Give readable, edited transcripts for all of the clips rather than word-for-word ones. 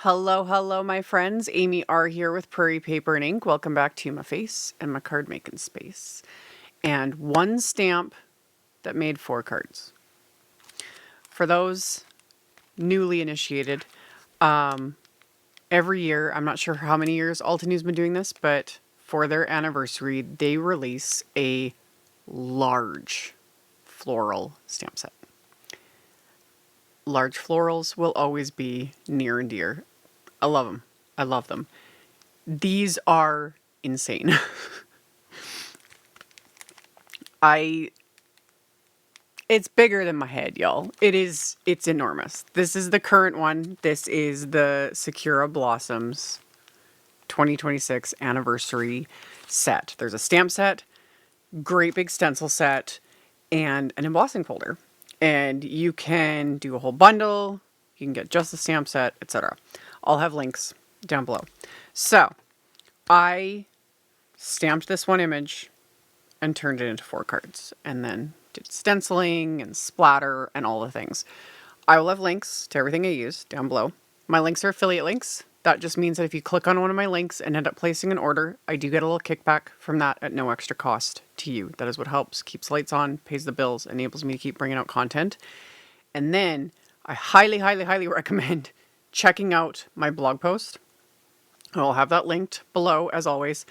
Hello, hello, my friends. AmyR here with Prairie Paper and Ink. Welcome back to my face and my card making space. And one stamp that made 4 cards. For those newly initiated, every year, I'm not sure how many years Altenew's been doing this, but for their anniversary, they release a large floral stamp set. Large florals will always be near and dear. I love them. I love them. These are insane. It's bigger than my head, y'all. It's enormous. This is the current one. This is the Sakura Blossoms 2026 anniversary set. There's a stamp set, great big stencil set, and an embossing folder. And you can do a whole bundle, you can get just the stamp set, etc. I'll have links down below. So, I stamped this one image and turned it into 4 cards, and then did stenciling and splatter and all the things. I will have links to everything I use down below. My links are affiliate links. That just means that if you click on one of my links and end up placing an order, I do get a little kickback from that at no extra cost to you. That is what helps, keeps lights on, pays the bills, enables me to keep bringing out content. And then I highly, highly, highly recommend checking out my blog post. I'll have that linked below as always.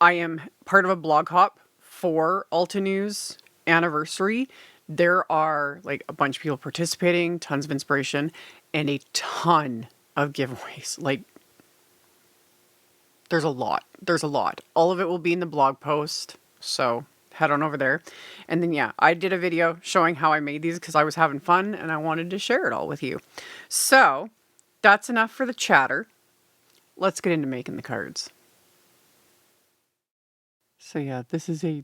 I am part of a blog hop for Altenew's anniversary. There are like a bunch of people participating, tons of inspiration, and a ton of giveaways. Like, there's a lot. There's a lot. All of it will be in the blog post, so head on over there. And then, yeah, I did a video showing how I made these because I was having fun and I wanted to share it all with you. So, that's enough for the chatter. Let's get into making the cards. So yeah, this is a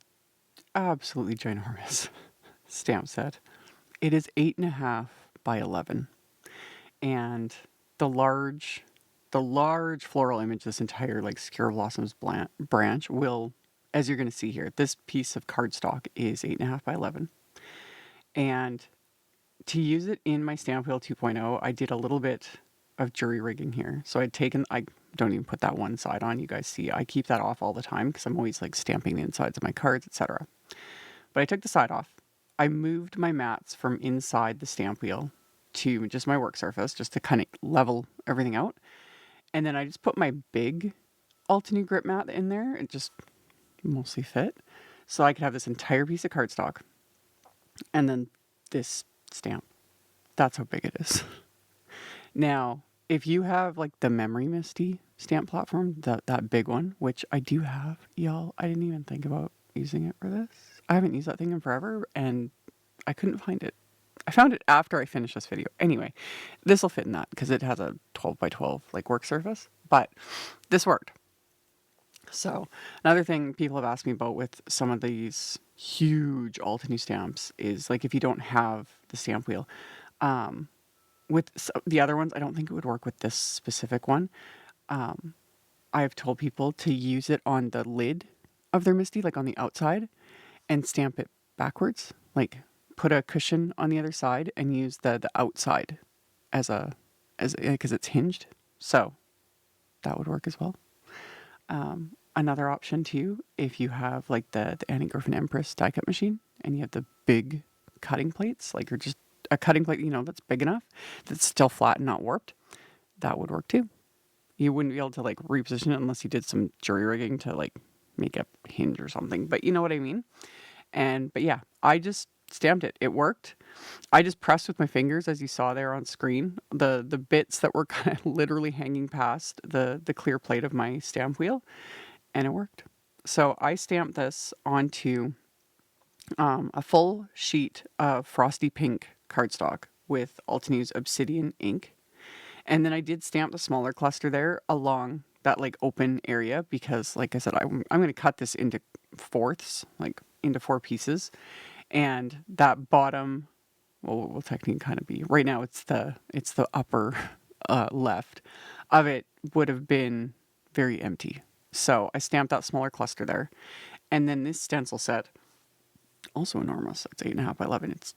absolutely ginormous stamp set. It is 8.5 by 11. And the large floral image, this entire like Sakura Blossoms branch will, as you're going to see here, this piece of cardstock is 8.5 by 11. And to use it in my Stampwheel 2.0, I did a little bit of jury rigging here. So I don't even put that one side on, you guys see. I keep that off all the time because I'm always like stamping the insides of my cards, etc. But I took the side off. I moved my mats from inside the stamp wheel to just my work surface, just to kind of level everything out. And then I just put my big Altenew grip mat in there. It just mostly fit. So I could have this entire piece of cardstock. And then this stamp. That's how big it is. Now, if you have like the Memory Misty stamp platform, that big one, which I do have, y'all, I didn't even think about using it for this. I haven't used that thing in forever, and I couldn't find it. I found it after I finished this video. Anyway, this will fit in that because it has a 12 by 12 like work surface, but this worked. So another thing people have asked me about with some of these huge Altenew stamps is like if you don't have the stamp wheel. With the other ones, I don't think it would work with this specific one. I've told people to use it on the lid of their Misty, like on the outside, and stamp it backwards. Like put a cushion on the other side and use the outside because it's hinged. So that would work as well. Another option too, if you have like the Annie Griffin Empress die cut machine and you have the big cutting plates, like you're just a cutting plate, that's big enough, that's still flat and not warped, that would work too. You wouldn't be able to like reposition it unless you did some jury rigging to like make a hinge or something, but you know what I mean? But yeah, I just stamped it. It worked. I just pressed with my fingers, as you saw there on screen, the bits that were kind of literally hanging past the clear plate of my stamp wheel, and it worked. So I stamped this onto a full sheet of Frosty pink cardstock with Altenew's Obsidian ink. And then I did stamp the smaller cluster there along that like open area because, like I said, I'm going to cut this into fourths, like into 4 pieces. And that bottom, well, will technically kind of be, right now it's the upper left of it would have been very empty. So I stamped that smaller cluster there. And then this stencil set, also enormous. It's 8.5 by 11. It's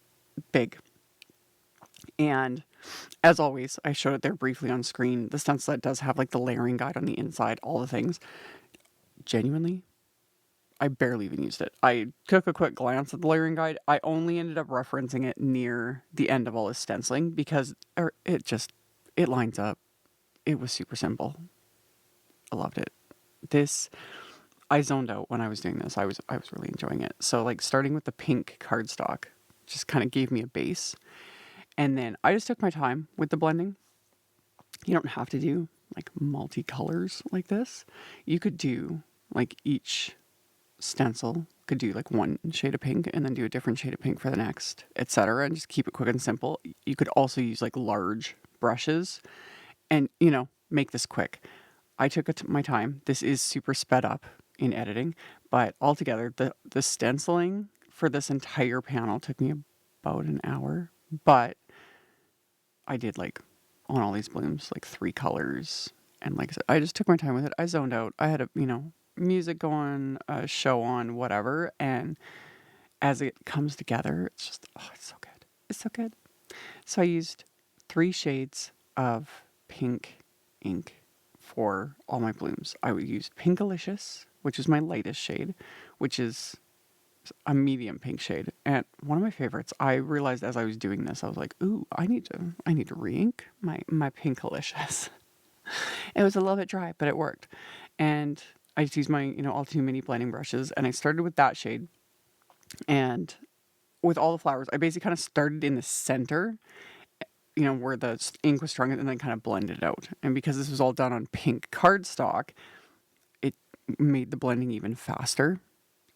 big. And as always, I showed it there briefly on screen. The stencil set does have like the layering guide on the inside, all the things. Genuinely, I barely even used it. I took a quick glance at the layering guide. I only ended up referencing it near the end of all this stenciling because it lines up. It was super simple. I loved it. I zoned out when I was doing this. I was really enjoying it. So like starting with the pink cardstock just kind of gave me a base. And then I just took my time with the blending. You don't have to do like multicolors like this. You could do like each stencil could do like one shade of pink and then do a different shade of pink for the next, etc. And just keep it quick and simple. You could also use like large brushes and, make this quick. I took my time. This is super sped up in editing, but altogether, the stenciling for this entire panel took me about an hour, but I did like on all these blooms, like 3 colors. And like I said, I just took my time with it. I zoned out. I had music going, a show on, whatever. And as it comes together, it's just, oh, it's so good. It's so good. So I used 3 shades of pink ink for all my blooms. I used Pinkalicious, which is my lightest shade, which is a medium pink shade. And one of my favorites, I realized as I was doing this, I was like, ooh, I need to re-ink my Pinkalicious. It was a little bit dry, but it worked. And I just used my, Altenew mini blending brushes, and I started with that shade. And with all the flowers, I basically kind of started in the center, where the ink was strong, and then kind of blended it out. And because this was all done on pink cardstock, it made the blending even faster.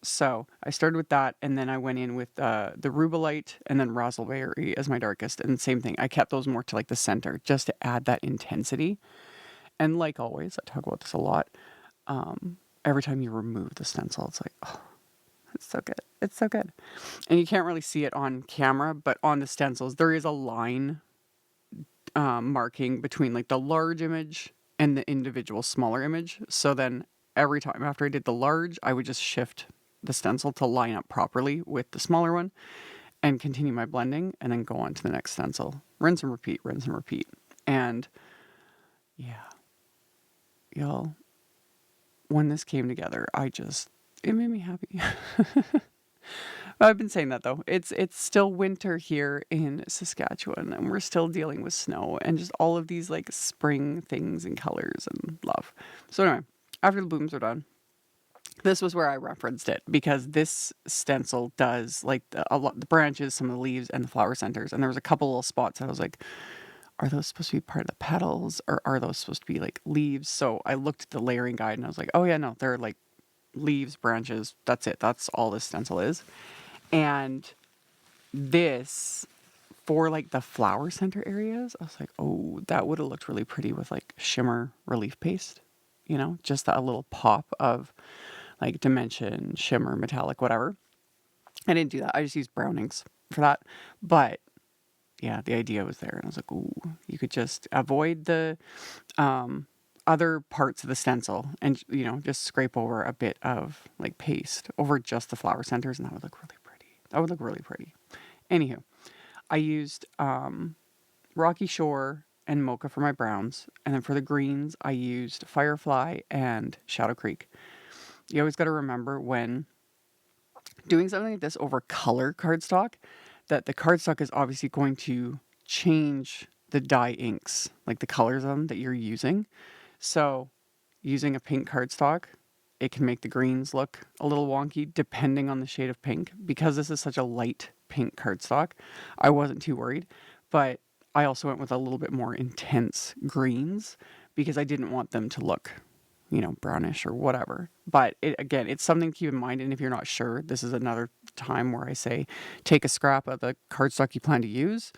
So I started with that, and then I went in with the Rubelite and then Raspberry as my darkest. And same thing, I kept those more to like the center just to add that intensity. And like always, I talk about this a lot. Every time you remove the stencil, it's like, oh, it's so good. It's so good. And you can't really see it on camera, but on the stencils, there is a line marking between like the large image and the individual smaller image. So then every time after I did the large, I would just shift the stencil to line up properly with the smaller one and continue my blending and then go on to the next stencil. Rinse and repeat, rinse and repeat. And yeah, y'all, when this came together, it made me happy. I've been saying that though. It's still winter here in Saskatchewan, and we're still dealing with snow and just all of these like spring things and colors and love. So anyway, after the blooms are done, this was where I referenced it because this stencil does like the branches, some of the leaves, and the flower centers. And there was a couple little spots I was like, are those supposed to be part of the petals or are those supposed to be like leaves? So I looked at the layering guide and I was like, oh yeah, no, they're like leaves, branches. That's it. That's all this stencil is. And this, for like the flower center areas, I was like, oh, that would have looked really pretty with like shimmer relief paste, just a little pop of like dimension, shimmer, metallic, whatever. I didn't do that. I just used brownings for that. But yeah, the idea was there. And I was like, ooh, you could just avoid the other parts of the stencil and, just scrape over a bit of like paste over just the flower centers. And that would look really pretty. That would look really pretty. Anywho, I used Rocky Shore and Mocha for my browns. And then for the greens, I used Firefly and Shadow Creek. You always got to remember when doing something like this over color cardstock that the cardstock is obviously going to change the dye inks, like the colors of them that you're using. So using a pink cardstock, it can make the greens look a little wonky depending on the shade of pink. Because this is such a light pink cardstock, I wasn't too worried. But I also went with a little bit more intense greens because I didn't want them to look, brownish or whatever. But again, it's something to keep in mind. And if you're not sure, this is another time where I say take a scrap of the cardstock you plan to use,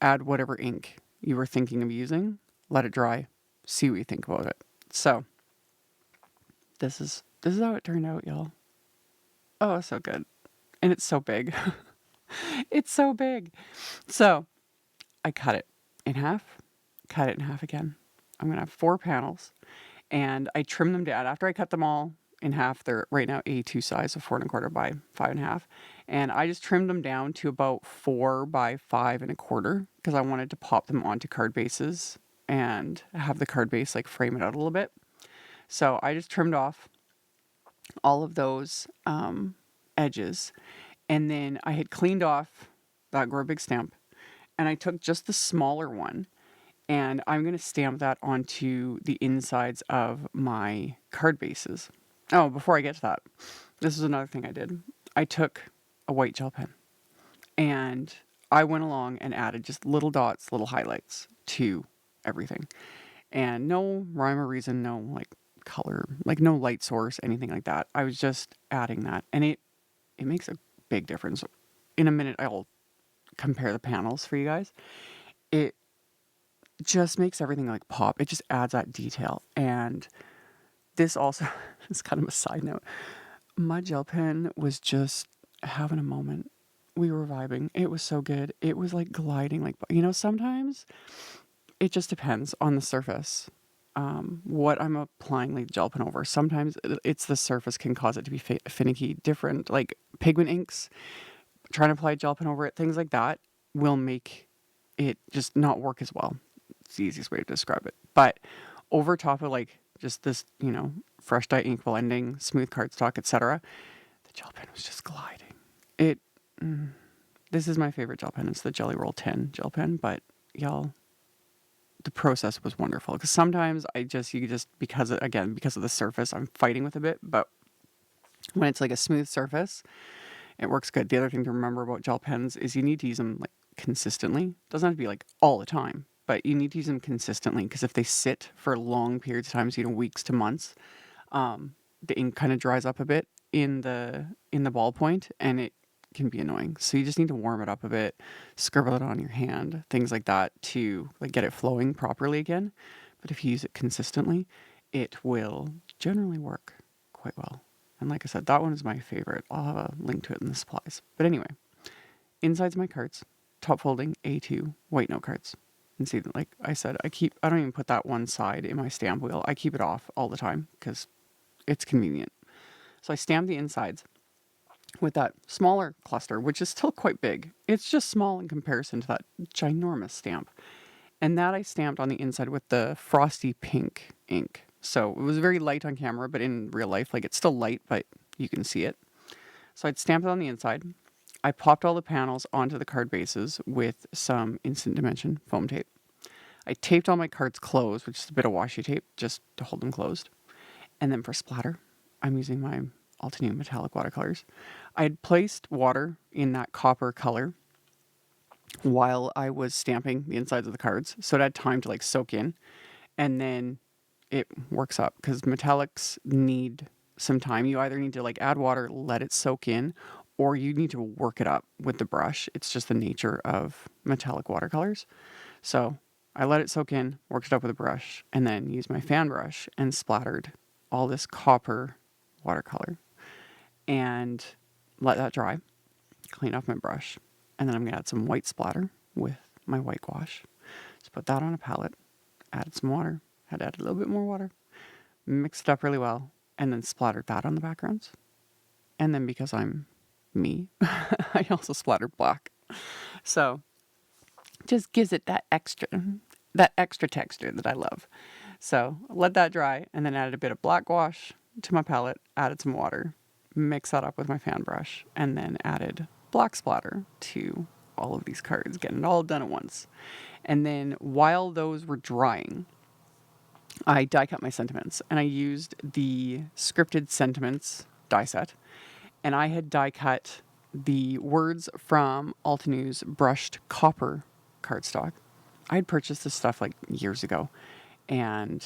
add whatever ink you were thinking of using, let it dry, see what you think about it. So this is how it turned out, y'all. Oh, it's so good. And it's so big. It's so big. So I cut it in half again. I'm going to have 4 panels and I trim them down. After I cut them all in half, they're right now A2 size, so 4 1/4 by 5 1/2. And I just trimmed them down to about 4 by 5 1/4 because I wanted to pop them onto card bases and have the card base like frame it out a little bit. So I just trimmed off all of those edges, and then I had cleaned off that Grow Big stamp, and I took just the smaller one, and I'm going to stamp that onto the insides of my card bases. Oh, before I get to that, this is another thing I did. I took a white gel pen, and I went along and added just little dots, little highlights to everything. And no rhyme or reason, no like color, like no light source, anything like that. I was just adding that, and it makes a big difference. In a minute, I'll compare the panels for you guys. It just makes everything like pop. It just adds that detail. And this also is kind of a side note. My gel pen was just having a moment. We were vibing. It was so good. It was like gliding, like, you know, sometimes it just depends on the surface. What I'm applying like gel pen over. Sometimes it's the surface can cause it to be finicky. Different like pigment inks, trying to apply gel pen over it, things like that will make it just not work as well. It's the easiest way to describe it. But over top of like just this, you know, fresh dye ink blending, smooth cardstock, etc., the gel pen was just gliding. This is my favorite gel pen. It's the Jelly Roll 10 gel pen, but y'all, the process was wonderful, because sometimes because of the surface, I'm fighting with a bit, but when it's like a smooth surface, it works good. The other thing to remember about gel pens is you need to use them like consistently. It doesn't have to be like all the time, but you need to use them consistently, because if they sit for long periods of time, so, you know, weeks to months, the ink kind of dries up a bit in the ballpoint, and it can be annoying. So you just need to warm it up a bit, scribble it on your hand, things like that, to like get it flowing properly again. But if you use it consistently, it will generally work quite well. And like I said, that one is my favorite. I'll have a link to it in the supplies. But anyway, insides my cards, top folding A2 white note cards. And see, like I said, I don't even put that one side in my stamp wheel. I keep it off all the time because it's convenient. So I stamp the insides with that smaller cluster, which is still quite big. It's just small in comparison to that ginormous stamp. And that I stamped on the inside with the Frosty pink ink. So it was very light on camera, but in real life, like, it's still light, but you can see it. So I'd stamped it on the inside. I popped all the panels onto the card bases with some Instant Dimension foam tape. I taped all my cards closed, which is a bit of washi tape, just to hold them closed. And then for splatter, I'm using my Altenew metallic watercolors. I had placed water in that copper color while I was stamping the insides of the cards, so it had time to like soak in, and then it works up, because metallics need some time. You either need to like add water, let it soak in, or you need to work it up with the brush. It's just the nature of metallic watercolors. So I let it soak in, worked it up with a brush, and then used my fan brush and splattered all this copper watercolor and let that dry, clean off my brush, and then I'm going to add some white splatter with my white gouache. Just put that on a palette, added some water, had to add a little bit more water, mixed it up really well, and then splattered that on the backgrounds. And then, because I'm me, I also splattered black. So just gives it that extra texture that I love. So let that dry, and then added a bit of black gouache to my palette, added some water, mix that up with my fan brush, and then added black splatter to all of these cards, getting it all done at once. And then while those were drying, I die cut my sentiments, and I used the Scripted Sentiments die set, and I had die cut the words from Altenew's brushed copper cardstock. I had purchased this stuff like years ago, and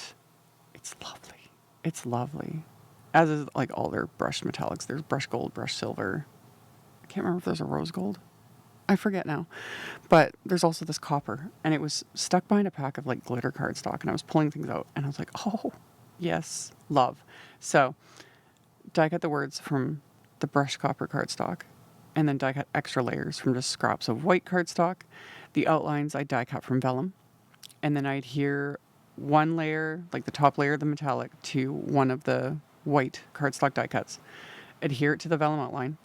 it's lovely. It's lovely. As is like all their brushed metallics. There's brush gold, brush silver. I can't remember if there's a rose gold. I forget now. But there's also this copper, and it was stuck behind a pack of like glitter cardstock, and I was pulling things out, and I was like, oh, yes, love. So die cut the words from the brushed copper cardstock, and then die cut extra layers from just scraps of white cardstock. The outlines I die cut from vellum, and then I'd adhere one layer, like the top layer of the metallic, to one of the white cardstock die cuts, adhere it to the vellum outline,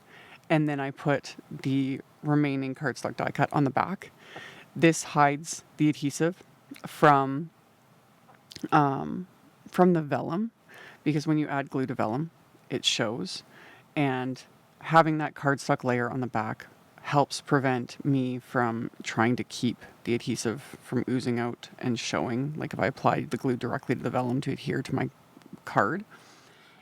and then I put the remaining cardstock die cut on the back. This hides the adhesive from the vellum, because when you add glue to vellum, it shows. And having that cardstock layer on the back helps prevent me from trying to keep the adhesive from oozing out and showing, like if I apply the glue directly to the vellum to adhere to my card.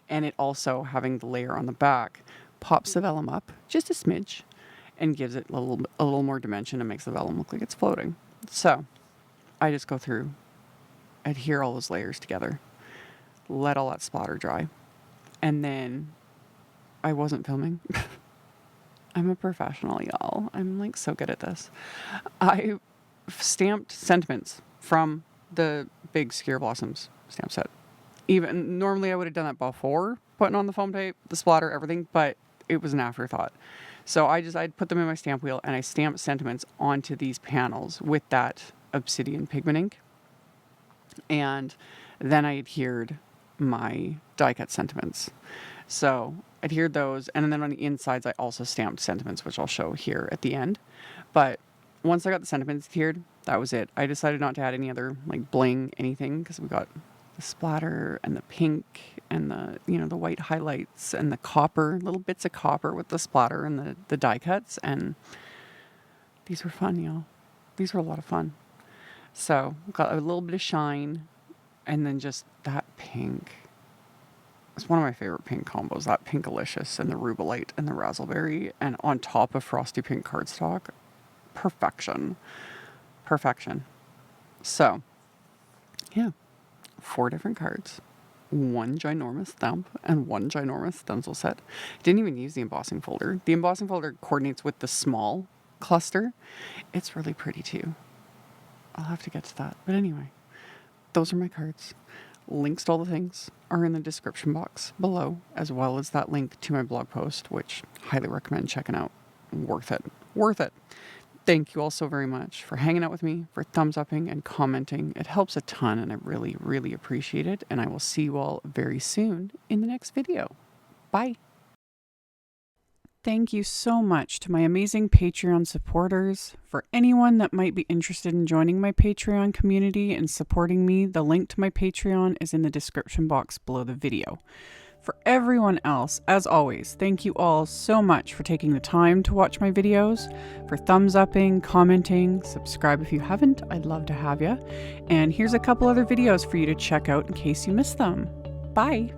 And it also, having the layer on the back, pops the vellum up just a smidge and gives it a little more dimension and makes the vellum look like it's floating. So I just go through, adhere all those layers together, let all that splatter dry, and then I wasn't filming. I'm a professional, y'all. I'm like so good at this. I stamped sentiments from the big Sakura Blossoms stamp set. Even normally I would have done that before putting on the foam tape, the splatter, everything, but it was an afterthought. So I'd put them in my stamp wheel and I stamped sentiments onto these panels with that Obsidian Pigment Ink. And then I adhered my die cut sentiments. So adhered those, and then on the insides I also stamped sentiments, which I'll show here at the end. But once I got the sentiments adhered, that was it. I decided not to add any other like bling, anything, because we got the splatter and the pink and the, you know, the white highlights and the copper, little bits of copper with the splatter and the die cuts. And these were fun, y'all. These were a lot of fun. So got a little bit of shine, and then just that pink. It's one of my favorite pink combos, that Pinkalicious and the Rubelite and the Razzleberry, and on top of Frosty Pink cardstock. Perfection. Perfection. So, yeah, 4 different cards, 1 ginormous thumb, and 1 ginormous stencil set. Didn't even use the embossing folder. The embossing folder coordinates with the small cluster. It's really pretty too. I'll have to get to that. But anyway, those are my cards. Links to all the things are in the description box below, as well as that link to my blog post, which highly recommend checking out. Worth it. Worth it. Thank you all so very much for hanging out with me, for thumbs upping and commenting. It helps a ton, and I really, really appreciate it. And I will see you all very soon in the next video. Bye. Thank you so much to my amazing Patreon supporters. For anyone that might be interested in joining my Patreon community and supporting me, the link to my Patreon is in the description box below the video. For everyone else, as always, thank you all so much for taking the time to watch my videos, for thumbs upping, commenting, subscribe if you haven't, I'd love to have you. And here's a couple other videos for you to check out in case you missed them. Bye!